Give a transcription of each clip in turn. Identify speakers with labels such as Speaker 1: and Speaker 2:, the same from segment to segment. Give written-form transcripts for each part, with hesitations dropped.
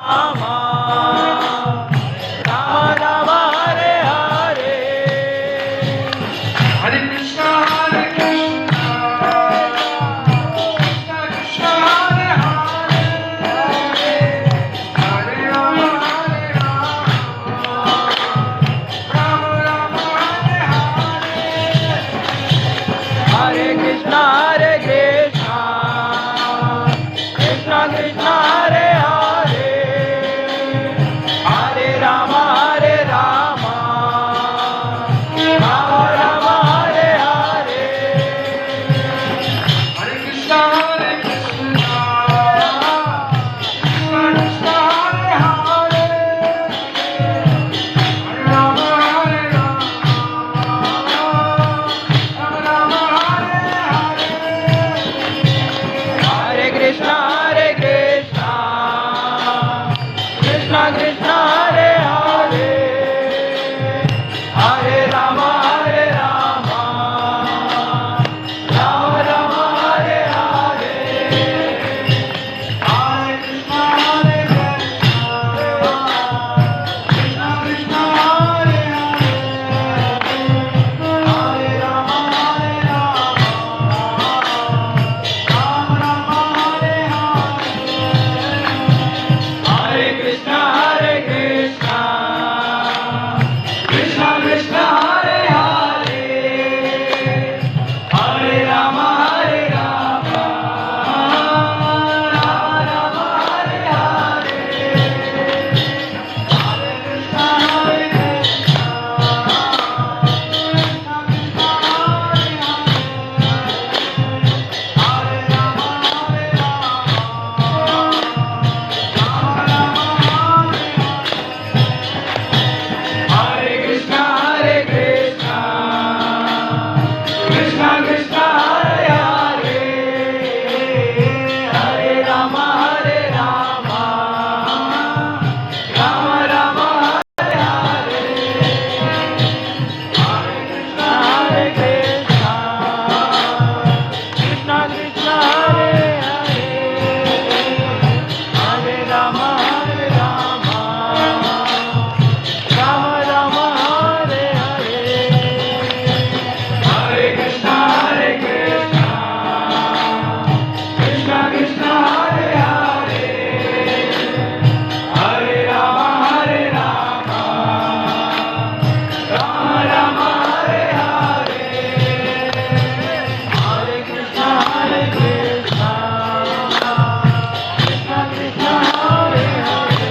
Speaker 1: Rama Rama Rama Hare Hare
Speaker 2: Hare Krishna Hare Krishna Krishna Krishna Hare Hare Hare Rama Hare Rama Rama Rama Hare Hare
Speaker 1: Hare Krishna Hare Krishna Krishna Krishna Hare Hare Hare Rama Hare Rama Rama Rama Hare Hare
Speaker 2: Hare Krishna Hare Krishna Krishna Krishna Hare Hare Hare Rama Hare Rama Rama Rama Hare Hare
Speaker 1: Hare Krishna Hare Krishna Krishna Krishna Hare Hare Hare Rama Hare Rama Rama Rama Hare Hare
Speaker 2: Hare Krishna Hare Krishna Krishna Krishna Hare Hare Hare Rama Hare Rama Rama Rama Hare Hare
Speaker 1: Hare Krishna Hare Krishna Krishna Krishna Hare Hare Hare Rama Hare Rama Rama Rama Hare Hare
Speaker 2: Hare Krishna Hare Krishna Krishna Krishna Hare Hare Hare Rama Hare
Speaker 1: Hare Krishna Hare Krishna Krishna Krishna Hare Hare Hare Rama Hare Rama Rama Rama Hare Hare Hare Krishna Hare Krishna Krishna Krishna Hare Hare Hare Rama Hare Rama Rama Rama Hare Hare Hare Krishna Hare Krishna Krishna Krishna Hare Hare Hare Rama Hare Rama Rama Rama Hare Hare Hare Krishna Hare Krishna Krishna Krishna Hare Hare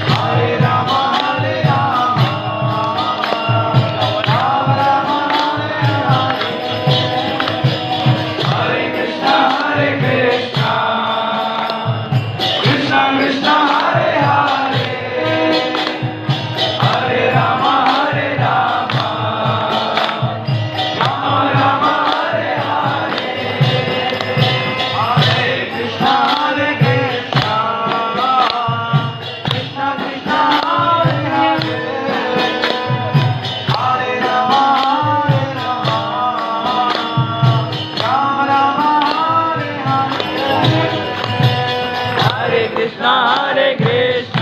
Speaker 1: Hare Rama Hare Rama Rama Rama Hare Hare Hare Krishna Hare Krishna Krishna Krishna Hare Hare Hare Rama Hare Rama Rama Rama Hare Hare Hare Krishna Hare Krishna Krishna Krishna Hare Hare Hare Rama Hare Rama Rama Rama Hare Hare Hare Krishna Hare Krishna